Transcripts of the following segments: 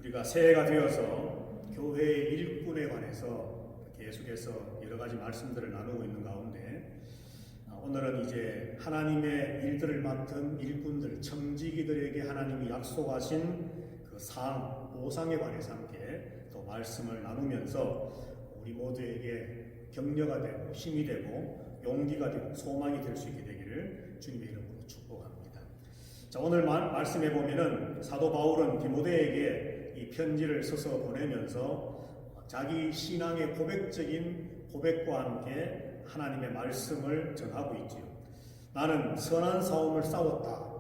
우리가 새해가 되어서 교회의 일꾼에 관해서 계속해서 여러 가지 말씀들을 나누고 있는 가운데 오늘은 이제 하나님의 일들을 맡은 일꾼들, 청지기들에게 하나님이 약속하신 그 상, 보상에 관해서 함께 또 말씀을 나누면서 우리 모두에게 격려가 되고 힘이 되고 용기가 되고 소망이 될 수 있게 되기를 주님의 이름으로 축복합니다. 자, 오늘 말씀해 보면은 사도 바울은 디모데에게 이 편지를 써서 보내면서 자기 신앙의 고백적인 고백과 함께 하나님의 말씀을 전하고 있지요. 나는 선한 싸움을 싸웠다.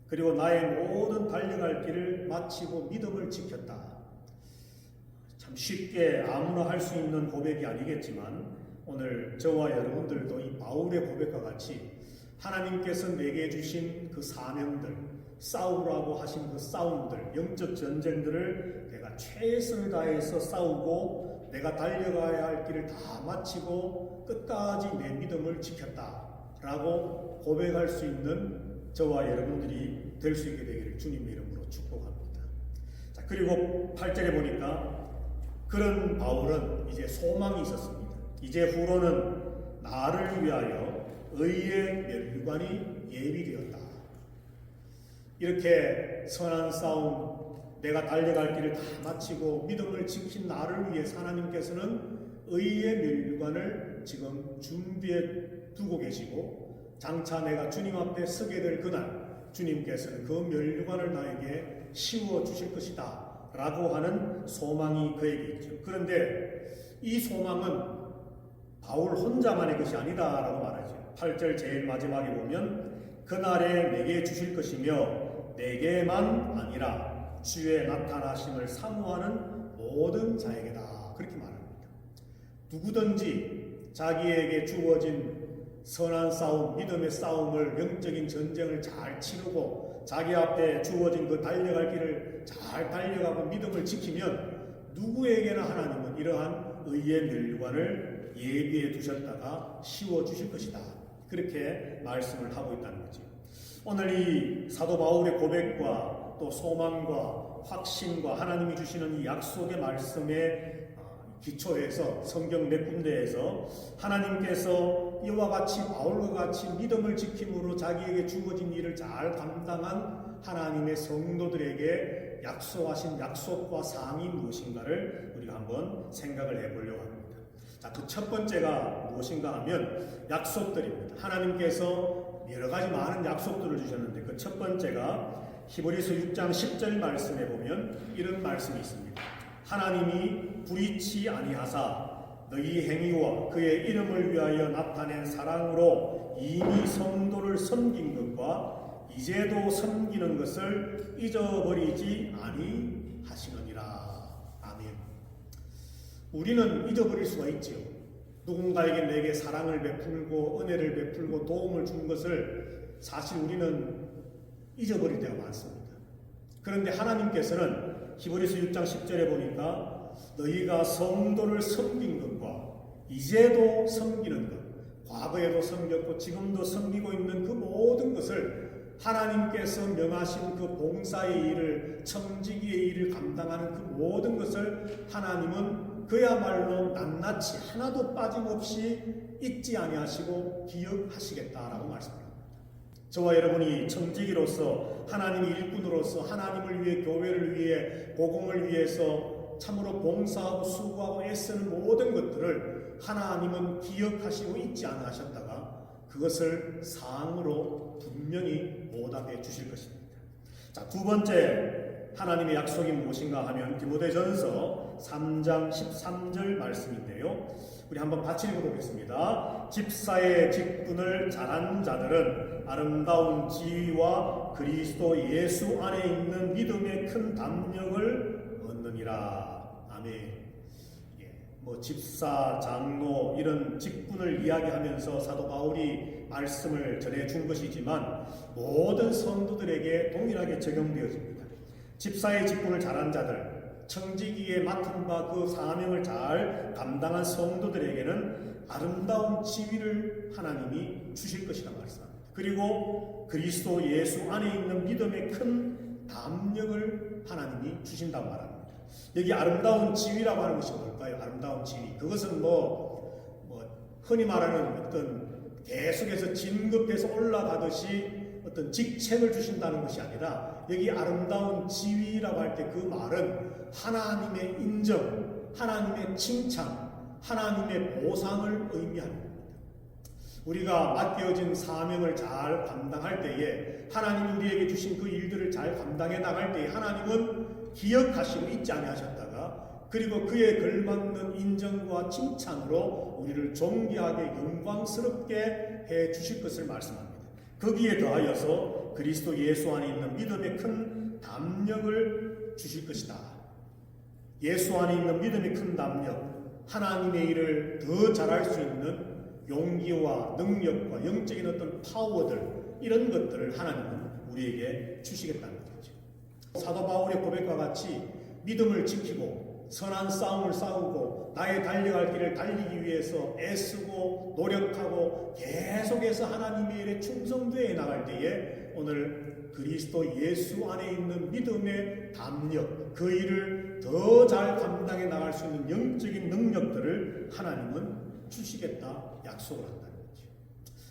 그리고 나의 모든 달려갈 길을 마치고 믿음을 지켰다. 참 쉽게 아무나 할 수 있는 고백이 아니겠지만 오늘 저와 여러분들도 이 바울의 고백과 같이 하나님께서 내게 주신 그 사명들, 싸우라고 하신 그 싸움들, 영적 전쟁들을 내가 최선을 다해서 싸우고 내가 달려가야 할 길을 다 마치고 끝까지 내 믿음을 지켰다라고 고백할 수 있는 저와 여러분들이 될 수 있게 되기를 주님의 이름으로 축복합니다. 자, 그리고 8절에 보니까 그런 바울은 이제 소망이 있었습니다. 이제 후로는 나를 위하여 의의 멸류관이 예비되었다. 이렇게 선한 싸움, 내가 달려갈 길을 다 마치고 믿음을 지킨 나를 위해서 하나님께서는 의의 멸류관을 지금 준비해 두고 계시고 장차 내가 주님 앞에 서게 될 그날 주님께서는 그 멸류관을 나에게 씌워 주실 것이다 라고 하는 소망이 그에게 있죠. 그런데 이 소망은 바울 혼자만의 것이 아니다 라고 말하죠. 8절 제일 마지막에 보면 그날에 내게 주실 것이며 내게만 아니라 주의 나타나심을 사모하는 모든 자에게다. 그렇게 말합니다. 누구든지 자기에게 주어진 선한 싸움, 믿음의 싸움을, 영적인 전쟁을 잘 치르고 자기 앞에 주어진 그 달려갈 길을 잘 달려가고 믿음을 지키면 누구에게나 하나님은 이러한 의의 멸류관을 예비해 두셨다가 씌워 주실 것이다. 그렇게 말씀을 하고 있다는 거죠. 오늘 이 사도 바울의 고백과 또 소망과 확신과 하나님이 주시는 이 약속의 말씀에 기초해서 성경 몇 군데에서 하나님께서 이와 같이 바울과 같이 믿음을 지킴으로 자기에게 주어진 일을 잘 감당한 하나님의 성도들에게 약속하신 약속과 사항이 무엇인가를 우리가 한번 생각을 해보려고 합니다. 자, 그 첫 번째가 무엇인가 하면 약속들입니다. 하나님께서 여러 가지 많은 약속들을 주셨는데 그 첫 번째가 히브리서 6장 10절 말씀에 보면 이런 말씀이 있습니다. 하나님이 불의치 아니하사 너희 행위와 그의 이름을 위하여 나타낸 사랑으로 이미 성도를 섬긴 것과 이제도 섬기는 것을 잊어버리지 아니하시느니라. 아멘. 우리는 잊어버릴 수가 있지요. 누군가에게 내게 사랑을 베풀고 은혜를 베풀고 도움을 준 것을 사실 우리는 잊어버릴 때가 많습니다. 그런데 하나님께서는 히브리서 6장 10절에 보니까 너희가 성도를 섬긴 것과 이제도 섬기는 것, 과거에도 섬겼고 지금도 섬기고 있는 그 모든 것을 하나님께서 명하신 그 봉사의 일을, 청지기의 일을 감당하는 그 모든 것을 하나님은 그야말로 낱낱이 하나도 빠짐없이 잊지 아니하시고 기억하시겠다라고 말씀합니다. 저와 여러분이 청지기로서 하나님의 일꾼으로서 하나님을 위해 교회를 위해 복음을 위해서 참으로 봉사하고 수고하고 애쓰는 모든 것들을 하나님은 기억하시고 잊지 않으셨다가 그것을 사항으로 분명히 보답해 주실 것입니다. 자, 두 번째 하나님의 약속이 무엇인가 하면 디모데전서 3장 13절 말씀인데요. 우리 한번 같이 읽어보겠습니다. 집사의 직분을 잘한 자들은 아름다운 지위와 그리스도 예수 안에 있는 믿음의 큰 담력을 얻느니라. 아멘. 집사, 장로 이런 직분을 이야기하면서 사도 바울이 말씀을 전해준 것이지만 모든 성도들에게 동일하게 적용되어집니다. 집사의 직분을 잘한 자들, 청지기에 맡은 바 그 사명을 잘 감당한 성도들에게는 아름다운 지위를 하나님이 주실 것이라 말씀합니다. 그리고 그리스도 예수 안에 있는 믿음의 큰 담력을 하나님이 주신다고 말합니다. 여기 아름다운 지위라고 하는 것이 뭘까요? 아름다운 지위. 그것은 흔히 말하는 어떤 계속해서 진급해서 올라가듯이 어떤 직책을 주신다는 것이 아니라 여기 아름다운 지위라고 할 때 그 말은 하나님의 인정, 하나님의 칭찬, 하나님의 보상을 의미하는 겁니다. 우리가 맡겨진 사명을 잘 감당할 때에 하나님이 우리에게 주신 그 일들을 잘 감당해 나갈 때에 하나님은 기억하시고 잊지 아니하셨다가 그리고 그에 걸맞는 인정과 칭찬으로 우리를 존귀하게 영광스럽게 해 주실 것을 말씀합니다. 거기에 더하여서 그리스도 예수 안에 있는 믿음의 큰 담력을 주실 것이다. 예수 안에 있는 믿음의 큰 담력, 하나님의 일을 더 잘할 수 있는 용기와 능력과 영적인 어떤 파워들, 이런 것들을 하나님은 우리에게 주시겠다는 거죠. 사도 바울의 고백과 같이 믿음을 지키고 선한 싸움을 싸우고 나의 달려갈 길을 달리기 위해서 애쓰고 노력하고 계속해서 하나님의 일에 충성되어 나갈 때에 오늘 그리스도 예수 안에 있는 믿음의 담력, 그 일을 더 잘 감당해 나갈 수 있는 영적인 능력들을 하나님은 주시겠다 약속을 한다는 거죠.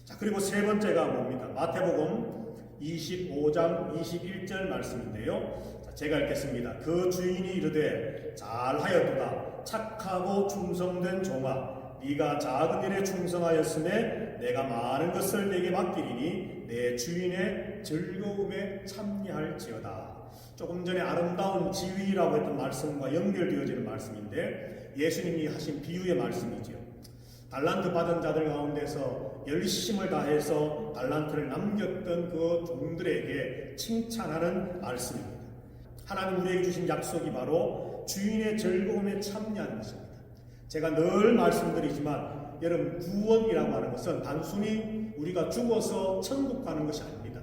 자, 그리고 세 번째가 뭡니까? 마태복음 25장 21절 말씀인데요. 자, 제가 읽겠습니다. 그 주인이 이르되 잘하였도다 착하고 충성된 종아 네가 작은 일에 충성하였음에 내가 많은 것을 내게 맡기리니 내 주인의 즐거움에 참여할지어다. 조금 전에 아름다운 지위라고 했던 말씀과 연결되어지는 말씀인데 예수님이 하신 비유의 말씀이죠. 달란트 받은 자들 가운데서 열심을 다해서 달란트를 남겼던 그 종들에게 칭찬하는 말씀입니다. 하나님 우리에게 주신 약속이 바로 주인의 즐거움에 참여하는 것입니다. 제가 늘 말씀드리지만 여러분, 구원이라고 하는 것은 단순히 우리가 죽어서 천국 가는 것이 아닙니다.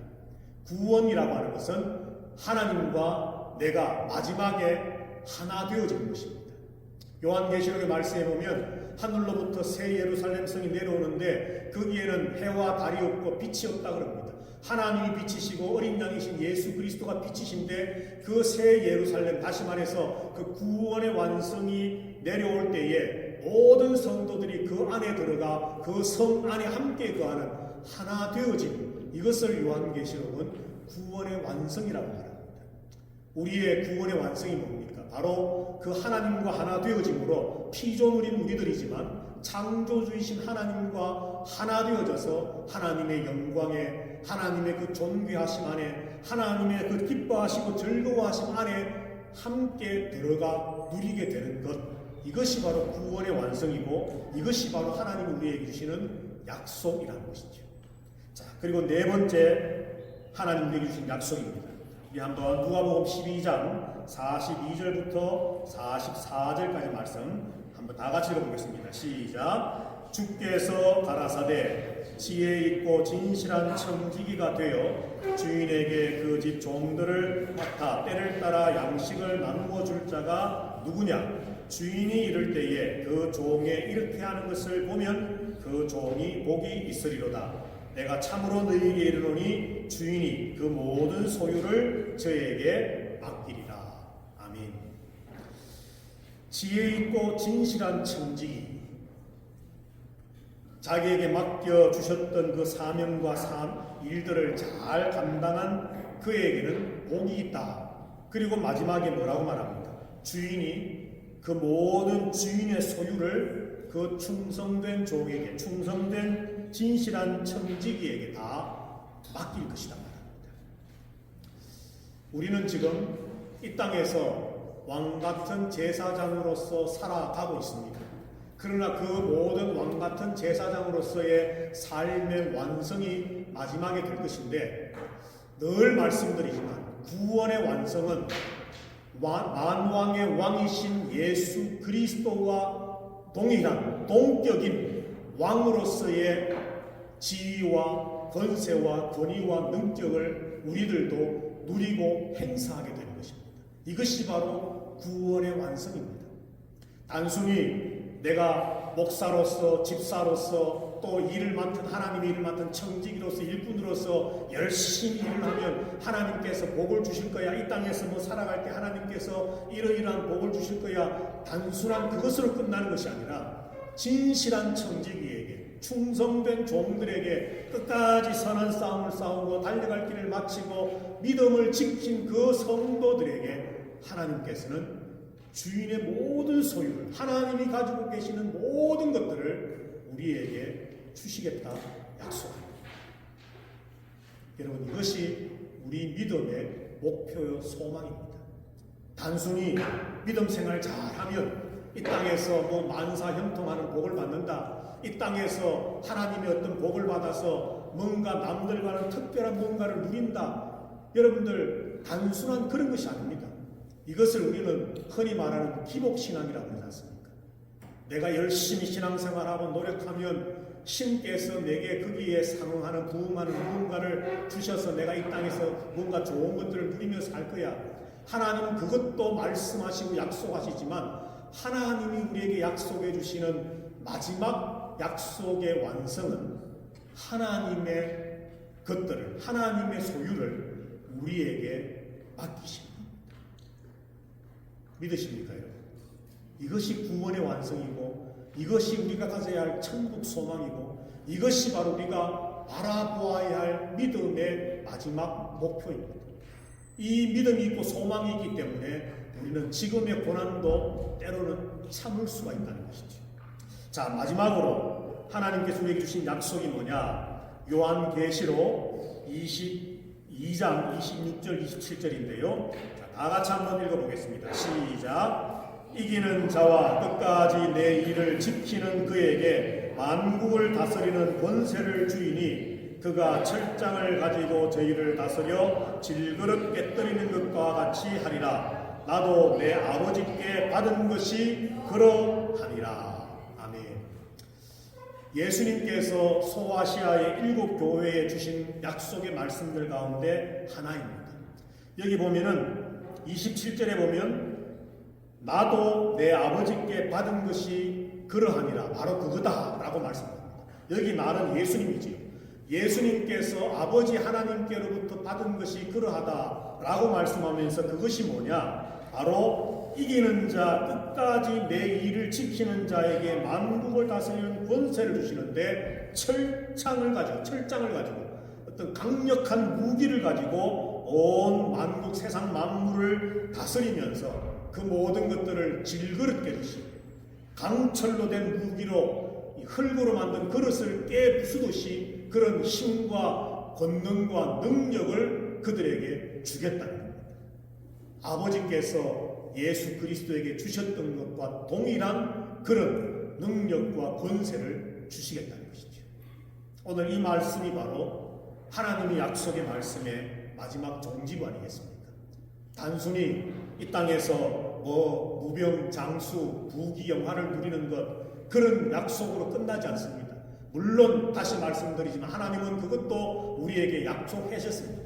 구원이라고 하는 것은 하나님과 내가 마지막에 하나 되어지는 것입니다. 요한계시록의 말씀에 보면 하늘로부터 새 예루살렘 성이 내려오는데 거기에는 해와 달이 없고 빛이 없다 그럽니다. 하나님이 빛이시고 어린 양이신 예수 그리스도가 빛이신데 그 새 예루살렘, 다시 말해서 그 구원의 완성이 내려올 때에 모든 성도들이 그 안에 들어가 그 성 안에 함께 거하는 하나 되어짐, 이것을 요한계시록은 구원의 완성이라고 말합니다. 우리의 구원의 완성이 뭡니까? 바로 그 하나님과 하나 되어짐으로 피조물인 우리들이지만 창조주이신 하나님과 하나 되어져서 하나님의 영광에, 하나님의 그 존귀하심 안에, 하나님의 그 기뻐하시고 즐거워하심 안에 함께 들어가 누리게 되는 것, 이것이 바로 구원의 완성이고 이것이 바로 하나님이 우리에게 주시는 약속이라는 것이죠. 자, 그리고 네 번째 하나님 우리에게 주신 약속입니다. 우리 한번 누가복음 12장 42절부터 44절까지 말씀 한번 다 같이 읽어보겠습니다. 시작. 주께서 가라사대 지혜 있고 진실한 청지기가 되어 주인에게 그 집 종들을 맡아 때를 따라 양식을 나누어 줄 자가 누구냐? 주인이 이를 때에 그 종의 이렇게 하는 것을 보면 그 종이 복이 있으리로다. 내가 참으로 너희에게 이르노니 주인이 그 모든 소유를 저에게 맡기리라. 아멘. 지혜 있고 진실한 청지기, 자기에게 맡겨주셨던 그 사명과 일들을 잘 감당한 그에게는 복이 있다. 그리고 마지막에 뭐라고 말합니까? 주인이 그 모든 주인의 소유를 그 충성된 종에게, 충성된 진실한 청지기에게 다 맡길 것이다 말합니다. 우리는 지금 이 땅에서 왕같은 제사장으로서 살아가고 있습니다. 그러나 그 모든 왕같은 제사장으로서의 삶의 완성이 마지막에 될 것인데, 늘 말씀드리지만 구원의 완성은 만왕의 왕이신 예수 그리스도와 동일한 동격인 왕으로서의 지위와 권세와 권위와 능력을 우리들도 누리고 행사하게 되는 것입니다. 이것이 바로 구원의 완성입니다. 단순히 내가 목사로서, 집사로서, 또 일을 맡은 하나님의 일을 맡은 청지기로서 일꾼으로서 열심히 일을 하면 하나님께서 복을 주실 거야. 이 땅에서 뭐 살아갈 때 하나님께서 이러이러한 복을 주실 거야. 단순한 그것으로 끝나는 것이 아니라 진실한 청지기에게, 충성된 종들에게 끝까지 선한 싸움을 싸우고 달려갈 길을 마치고 믿음을 지킨 그 성도들에게 하나님께서는 주인의 모든 소유를, 하나님이 가지고 계시는 모든 것들을 우리에게 주시겠다 약속합니다. 여러분, 이것이 우리 믿음의 목표요 소망입니다. 단순히 믿음 생활 잘하면 이 땅에서 뭐 만사형통하는 복을 받는다, 이 땅에서 하나님의 어떤 복을 받아서 뭔가 남들과는 특별한 뭔가를 누린다, 여러분들 단순한 그런 것이 아닙니다. 이것을 우리는 흔히 말하는 기복신앙이라고 하지 않습니까? 내가 열심히 신앙생활하고 노력하면 신께서 내게 거기에 상응하는 부응하는 무언가를 주셔서 내가 이 땅에서 뭔가 좋은 것들을 누리며 살 거야. 하나님은 그것도 말씀하시고 약속하시지만 하나님이 우리에게 약속해 주시는 마지막 약속의 완성은 하나님의 것들을, 하나님의 소유를 우리에게 맡기십니다. 믿으십니까요? 이것이 구원의 완성이고 이것이 우리가 가져야 할 천국 소망이고 이것이 바로 우리가 바라보아야 할 믿음의 마지막 목표입니다. 이 믿음이 있고 소망이 있기 때문에 우리는 지금의 고난도 때로는 참을 수가 있다는 것이죠. 자, 마지막으로 하나님께서 우리에게 주신 약속이 뭐냐? 요한계시록 22장 26절 27절인데요. 다 같이 한번 읽어보겠습니다. 시작. 이기는 자와 끝까지 내 일을 지키는 그에게 만국을 다스리는 권세를 주이니 그가 철장을 가지고 저희를 다스려 질그릇 깨뜨리는 것과 같이 하리라. 나도 내 아버지께 받은 것이 그러하리라. 아멘. 예수님께서 소아시아의 7교회에 주신 약속의 말씀들 가운데 하나입니다. 여기 보면은 27절에 보면 나도 내 아버지께 받은 것이 그러하니라. 바로 그거다 라고 말씀합니다. 여기 나는 예수님이지요. 예수님께서 아버지 하나님께로부터 받은 것이 그러하다 라고 말씀하면서 그것이 뭐냐? 바로 이기는 자, 끝까지 내 일을 지키는 자에게 만국을 다스리는 권세를 주시는데 철장을 가지고 어떤 강력한 무기를 가지고 온 만국 세상 만물을 다스리면서 그 모든 것들을 질그릇 깨듯이 강철로 된 무기로 흙으로 만든 그릇을 깨부수듯이 그런 힘과 권능과 능력을 그들에게 주겠다는 겁니다. 아버지께서 예수 그리스도에게 주셨던 것과 동일한 그런 능력과 권세를 주시겠다는 것이죠. 오늘 이 말씀이 바로 하나님의 약속의 말씀의 마지막 종지부 아니겠습니까? 단순히 이 땅에서 뭐 무병, 장수, 부귀, 영화를 누리는 것 그런 약속으로 끝나지 않습니다. 물론 다시 말씀드리지만 하나님은 그것도 우리에게 약속하셨습니다.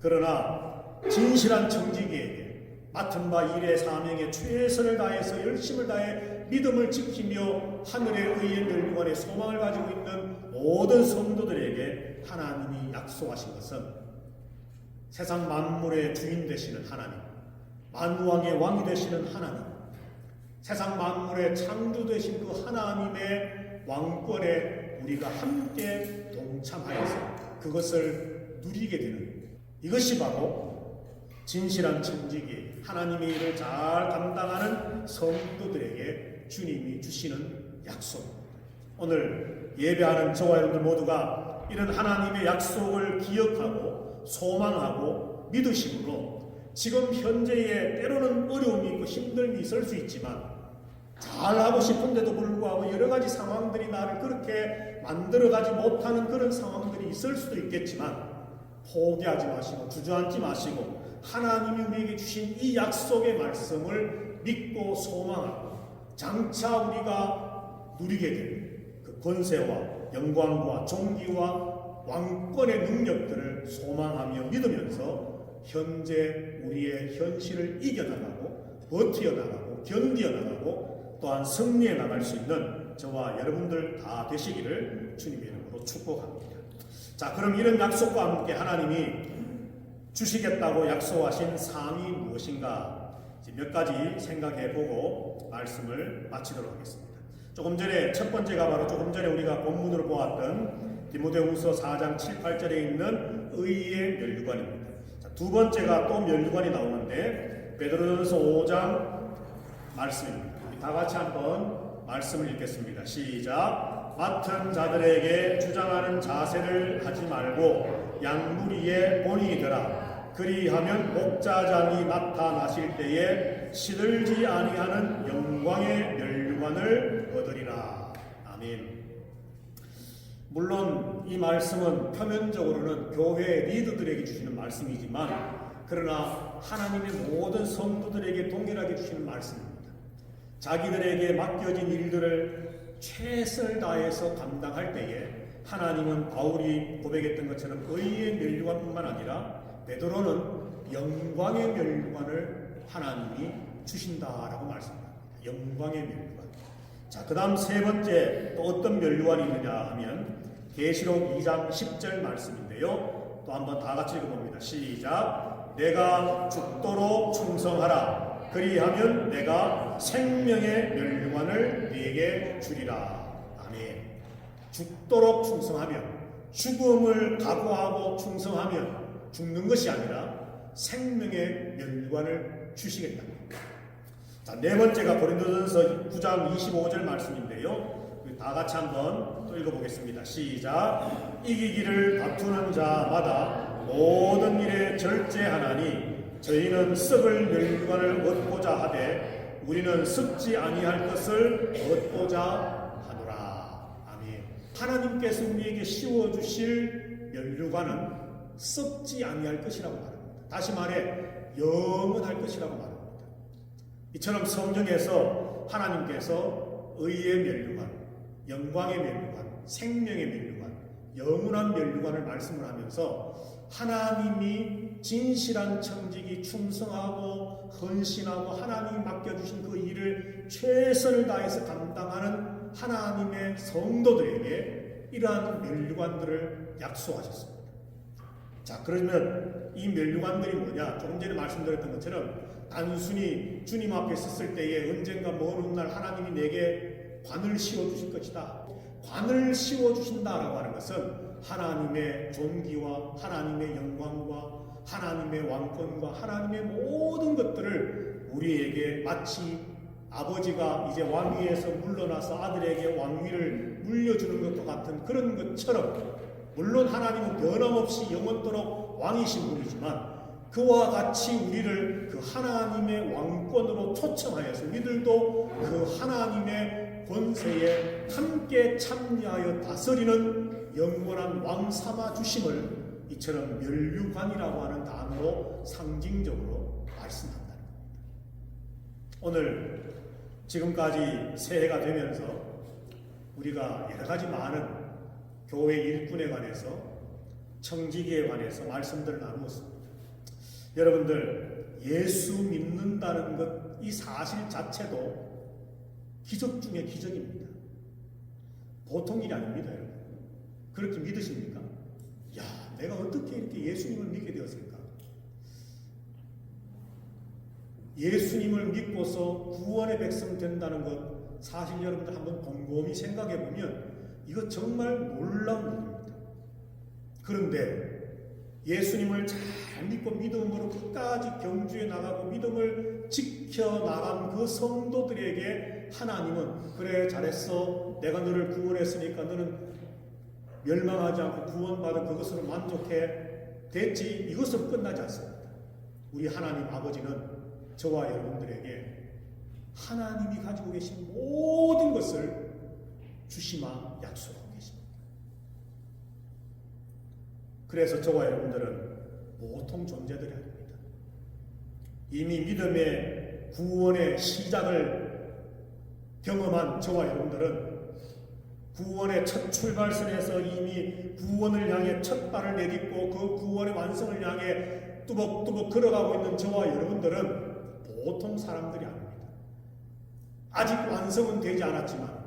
그러나 진실한 청지기에게 맡은 바 일의 사명에 최선을 다해서 열심을 다해 믿음을 지키며 하늘의 의의 멸류관의 소망을 가지고 있는 모든 성도들에게 하나님이 약속하신 것은 세상 만물의 주인 되시는 하나님, 만왕의 왕이 되시는 하나님, 세상 만물의 창조 되신 그 하나님의 왕권에 우리가 함께 동참하여서 그것을 누리게 되는 이것이 바로 진실한 청지기 하나님의 일을 잘 감당하는 성도들에게 주님이 주시는 약속입니다. 오늘 예배하는 저와 여러분들 모두가 이런 하나님의 약속을 기억하고 소망하고 믿으심으로 지금 현재에 때로는 어려움이 있고 힘듦이 있을 수 있지만 잘하고 싶은데도 불구하고 여러 가지 상황들이 나를 그렇게 만들어가지 못하는 그런 상황들이 있을 수도 있겠지만 포기하지 마시고 주저앉지 마시고 하나님이 우리에게 주신 이 약속의 말씀을 믿고 소망하고 장차 우리가 누리게 될 그 권세와 영광과 존귀와 왕권의 능력들을 소망하며 믿으면서 현재 우리의 현실을 이겨나가고 버티어나가고 견디어나가고 또한 승리해 나갈 수 있는 저와 여러분들 다 되시기를 주님의 이름으로 축복합니다. 자, 그럼 이런 약속과 함께 하나님이 주시겠다고 약속하신 상이 무엇인가 몇 가지 생각해보고 말씀을 마치도록 하겠습니다. 첫 번째가 바로 조금 전에 우리가 본문으로 보았던 디모데후서 4장 7, 8절에 있는 의의 면류관입니다. 자, 두 번째가 또 면류관이 나오는데 베드로전서 5장 말씀입니다. 다 같이 한번 말씀을 읽겠습니다. 시작. 맡은 자들에게 주장하는 자세를 하지 말고 양무리에 본이 되라. 그리하면 목자장이 나타나실 때에 시들지 아니하는 영광의 면류관을 얻으리라. 아멘. 물론 이 말씀은 표면적으로는 교회 리더들에게 주시는 말씀이지만 그러나 하나님의 모든 성도들에게 동일하게 주시는 말씀입니다. 자기들에게 맡겨진 일들을 최선을 다해서 감당할 때에 하나님은 바울이 고백했던 것처럼 의의 면류관뿐만 아니라 베드로는 영광의 면류관을 하나님이 주신다라고 말씀합니다. 영광의 면류관. 자, 그 다음 세 번째 또 어떤 면류관이 있느냐 하면 계시록 2장 10절 말씀인데요. 또 한번 다 같이 읽어봅니다. 시작. 내가 죽도록 충성하라. 그리하면 내가 생명의 면류관을 네게 주리라. 아멘. 죽도록 충성하면, 죽음을 각오하고 충성하면 죽는 것이 아니라 생명의 면류관을 주시겠답니다. 자, 네 번째가 고린도전서 9장 25절 말씀인데요. 다 같이 한번 또 읽어보겠습니다. 시작. 이기기를 다투는 자마다 모든 일에 절제하나니 저희는 썩을 면류관을 얻고자 하되 우리는 썩지 아니할 것을 얻고자 하노라. 아멘. 하나님께서 우리에게 씌워주실 면류관은 썩지 아니할 것이라고 말합니다. 다시 말해 영원할 것이라고 말합니다. 이처럼 성경에서 하나님께서 의의 면류관, 영광의 면류관, 생명의 면류관, 영원한 면류관을 말씀을 하면서 하나님이 진실한 청직이 충성하고 헌신하고 하나님이 맡겨주신 그 일을 최선을 다해서 감당하는 하나님의 성도들에게 이러한 면류관들을 약속하셨습니다. 자, 그러면 이 면류관들이 뭐냐? 조금 전에 말씀드렸던 것처럼 단순히 주님 앞에 섰을 때에 언젠가 먼 훗날 하나님이 내게 관을 씌워주실 것이다. 관을 씌워주신다라고 하는 것은 하나님의 존귀와 하나님의 영광과 하나님의 왕권과 하나님의 모든 것들을 우리에게 마치 아버지가 이제 왕위에서 물러나서 아들에게 왕위를 물려주는 것과 같은 그런 것처럼, 물론 하나님은 변함없이 영원토록 왕이신 분이지만 그와 같이 우리를 그 하나님의 왕권으로 초청하여서 우리들도 그 하나님의 권세에 함께 참여하여 다스리는 영원한 왕 삼아 주심을 이처럼 면류관이라고 하는 단어로 상징적으로 말씀한다는 겁니다. 오늘 지금까지 새해가 되면서 우리가 여러 가지 많은 교회 일꾼에 관해서, 청지기에 관해서 말씀들을 나누었습니다. 여러분들, 예수 믿는다는 것, 이 사실 자체도 기적 중에 기적입니다. 보통 일이 아닙니다, 여러분. 그렇게 믿으십니까? 야, 내가 어떻게 이렇게 예수님을 믿게 되었을까? 예수님을 믿고서 구원의 백성 된다는 것, 사실 여러분들 한번 곰곰이 생각해 보면 이거 정말 놀라운 일입니다. 그런데 예수님을 잘 믿고 믿음으로 끝까지 경주해 나가고 믿음을 지켜나간 그 성도들에게 하나님은 그래 잘했어, 내가 너를 구원했으니까 너는 멸망하지 않고 구원받은 그것으로 만족해 됐지, 이것으로 끝나지 않습니다. 우리 하나님 아버지는 저와 여러분들에게 하나님이 가지고 계신 모든 것을 주시마 약속하고 계십니다. 그래서 저와 여러분들은 보통 존재들이 아닙니다. 이미 믿음의 구원의 시작을 경험한 저와 여러분들은 구원의 첫 출발선에서 이미 구원을 향해 첫 발을 내딛고 그 구원의 완성을 향해 뚜벅뚜벅 걸어가고 있는 저와 여러분들은 보통 사람들이 아닙니다. 아직 완성은 되지 않았지만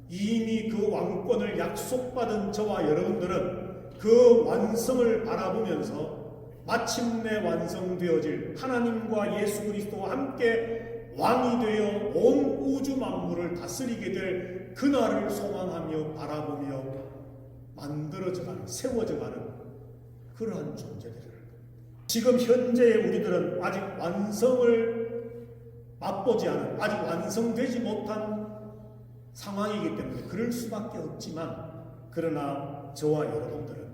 이미 그 왕권을 약속받은 저와 여러분들은 그 완성을 바라보면서 마침내 완성되어질 하나님과 예수 그리스도와 함께 왕이 되어 온 우주 만물을 다스리게 될 그날을 소망하며 바라보며 만들어져가는, 세워져가는 그러한 존재들이라는 겁니다. 지금 현재의 우리들은 아직 완성을 맛보지 않은, 아직 완성되지 못한 상황이기 때문에 그럴 수밖에 없지만, 그러나 저와 여러분들은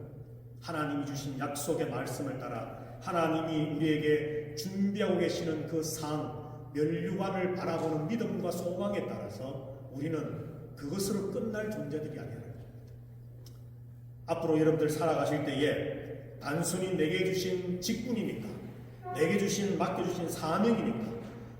하나님이 주신 약속의 말씀을 따라 하나님이 우리에게 준비하고 계시는 그 상, 면류관을 바라보는 믿음과 소망에 따라서 우리는 그것으로 끝날 존재들이 아니라, 앞으로 여러분들 살아가실 때에 단순히 내게 주신 직분이니까, 내게 주신, 맡겨주신 사명이니까,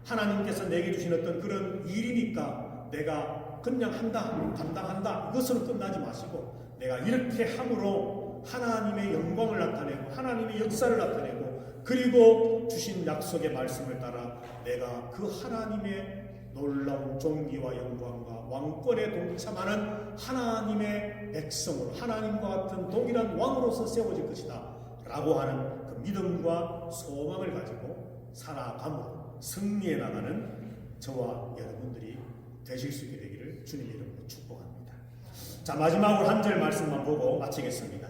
하나님께서 내게 주신 어떤 그런 일이니까 내가 그냥 한다, 감당한다, 이것으로 끝나지 마시고, 내가 이렇게 함으로 하나님의 영광을 나타내고 하나님의 역사를 나타내고, 그리고 주신 약속의 말씀을 따라 내가 그 하나님의 놀라운 존귀와 영광과 왕권에 동참하는 하나님의 백성으로, 하나님과 같은 동일한 왕으로서 세워질 것이다 라고 하는 그 믿음과 소망을 가지고 살아감으로 승리해 나가는 저와 여러분들이 되실 수 있게 되기를 주님의 이름으로 축복합니다. 자, 마지막으로 한 절 말씀만 보고 마치겠습니다.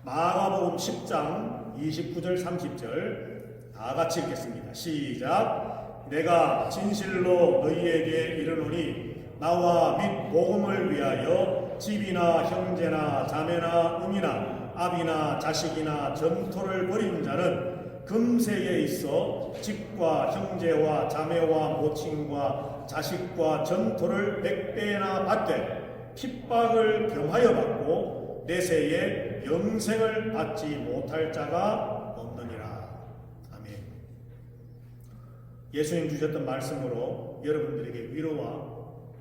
마가복음 10장 29절 30절 다 같이 읽겠습니다. 시작. 내가 진실로 너희에게 이르노니 나와 및 복음을 위하여 집이나 형제나 자매나 음이나 아비나 자식이나 전토를 벌인 자는 금세에 있어 집과 형제와 자매와 모친과 자식과 전토를 100배나 받되 핍박을 경하여 받고 내세에 영생을 받지 못할 자가 없느니라. 아멘. 예수님 주셨던 말씀으로 여러분들에게 위로와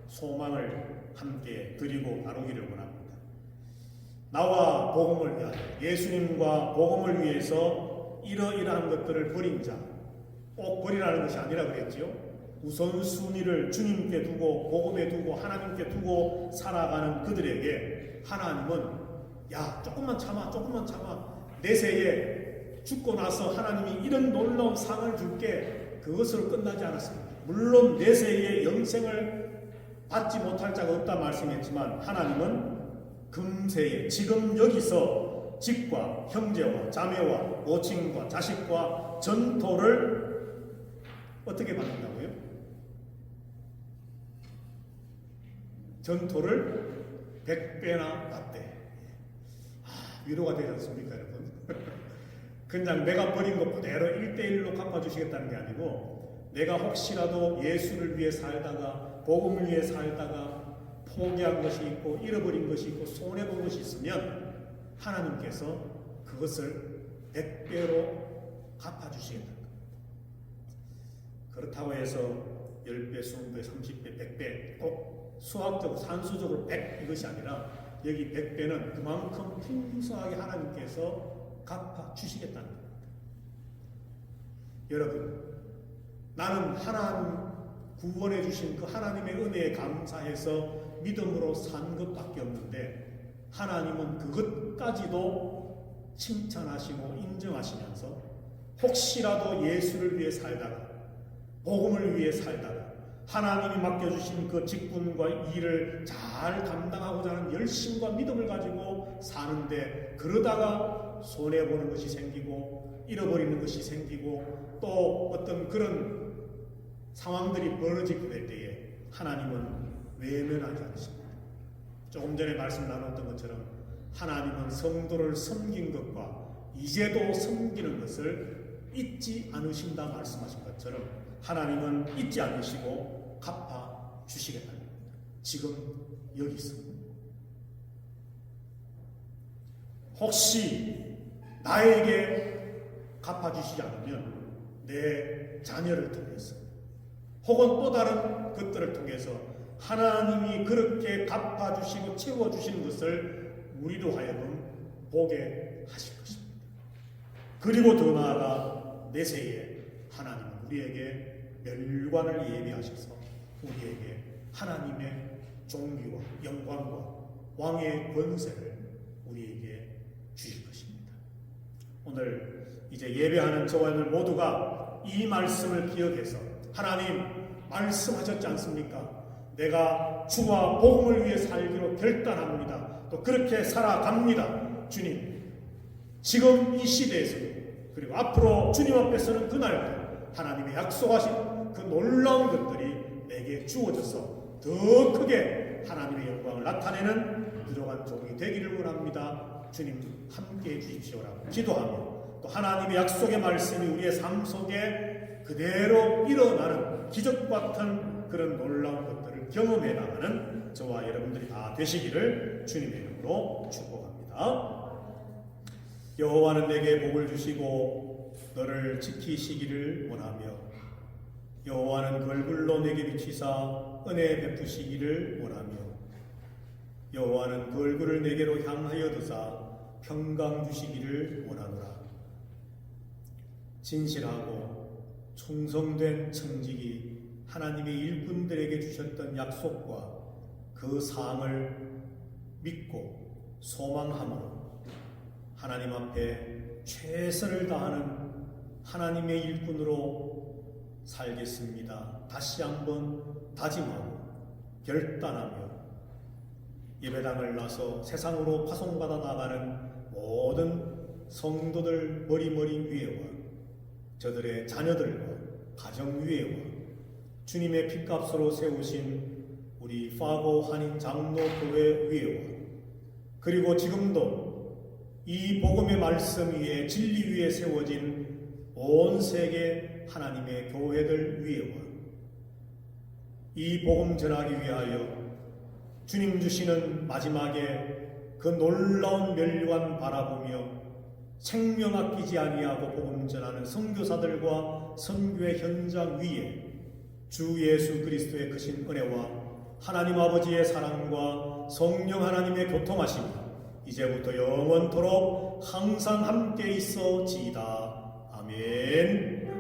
소망을 함께 드리고 나누기를 원합니다. 나와 복음을 위하여, 예수님과 복음을 위해서 이러이러한 것들을 버린 자, 꼭 버리라는 것이 아니라 그랬지요. 우선순위를 주님께 두고 복음에 두고 하나님께 두고 살아가는 그들에게 하나님은 야, 조금만 참아, 조금만 참아, 내세에 죽고 나서 하나님이 이런 놀라운 상을 줄게, 그것으로 끝나지 않았습니다. 물론 내세에 영생을 받지 못할 자가 없다 말씀했지만, 하나님은 금세에, 지금 여기서 집과 형제와 자매와 모친과 자식과 전토를 어떻게 받는다고요? 전토를 100배나 받대. 위로가 되지 않습니까, 여러분? 그냥 내가 버린 것 그대로 1대1로 갚아주시겠다는 게 아니고, 내가 혹시라도 예수를 위해 살다가, 복음을 위해 살다가 포기한 것이 있고 잃어버린 것이 있고 손해본 것이 있으면 하나님께서 그것을 100배로 갚아주시겠다는 겁니다. 그렇다고 해서 10배, 20배, 30배, 100배, 꼭 수학적으로, 산수적으로 100 이것이 아니라, 여기 100배는 그만큼 풍성하게 하나님께서 갚아주시겠다는 겁니다. 여러분, 나는 하나님 구원해 주신 그 하나님의 은혜에 감사해서 믿음으로 산 것밖에 없는데, 하나님은 그것까지도 칭찬하시고 인정하시면서 혹시라도 예수를 위해 살다가, 복음을 위해 살다가, 하나님이 맡겨주신 그 직분과 일을 잘 감당하고자 하는 열심과 믿음을 가지고 사는데, 그러다가 손해보는 것이 생기고 잃어버리는 것이 생기고 또 어떤 그런 상황들이 벌어지게 될 때에 하나님은 외면하지 않으십니다. 조금 전에 말씀 나눴던 것처럼 하나님은 성도를 섬긴 것과 이제도 섬기는 것을 잊지 않으신다 말씀하신 것처럼 하나님은 잊지 않으시고 갚아주시겠다는 겁니다. 지금 여기서 혹시 나에게 갚아주시지 않으면 내 자녀를 통해서 혹은 또 다른 것들을 통해서 하나님이 그렇게 갚아주시고 채워주시는 것을 우리로 하여금 보게 하실 것입니다. 그리고 더 나아가 내세에 하나님은 우리에게 멸관을 예비하셔서 우리에게 하나님의 종기와 영광과 왕의 권세를 우리에게 주실 것입니다. 오늘 이제 예배하는 저와 여러분 모두가 이 말씀을 기억해서 하나님 말씀하셨지 않습니까? 내가 주와 복음을 위해 살기로 결단합니다. 또 그렇게 살아갑니다. 주님, 지금 이 시대에서도 그리고 앞으로 주님 앞에 서는 그날도 하나님의 약속하신 그 놀라운 것들이 내게 주어져서 더 크게 하나님의 영광을 나타내는 부족한 종이 되기를 원합니다. 주님 함께해 주십시오라고 기도하며 또 하나님의 약속의 말씀이 우리의 삶 속에 그대로 일어나는 기적 같은 그런 놀라운 것들을 경험해 나가는 저와 여러분들이 다 되시기를 주님의 이름으로 축복합니다. 여호와는 내게 복을 주시고 너를 지키시기를 원하며 여호와는 그 얼굴로 내게 비치사 은혜 베푸시기를 원하며 여호와는 그 얼굴을 내게로 향하여 드사 평강 주시기를 원하노라. 진실하고 충성된 청직이 하나님의 일꾼들에게 주셨던 약속과 그 사항을 믿고 소망함으로 하나님 앞에 최선을 다하는 하나님의 일꾼으로 살겠습니다. 다시 한번 다짐하고 결단하며 예배당을 나서 세상으로 파송받아 나가는 모든 성도들 머리머리 위에와 저들의 자녀들과 가정 위에와 주님의 핏값으로 세우신 우리 파고 한인 장로교회 위에와 그리고 지금도 이 복음의 말씀 위에 진리 위에 세워진 온 세계 하나님의 교회들 위에와 이 복음 전하기 위하여 주님 주시는 마지막에 그 놀라운 멸류관 바라보며 생명 아끼지 아니하고 복음 전하는 선교사들과 선교의 현장 위에 주 예수 그리스도의 크신 은혜와 하나님 아버지의 사랑과 성령 하나님의 교통하심이 이제부터 영원토록 항상 함께 있어지이다. 아멘.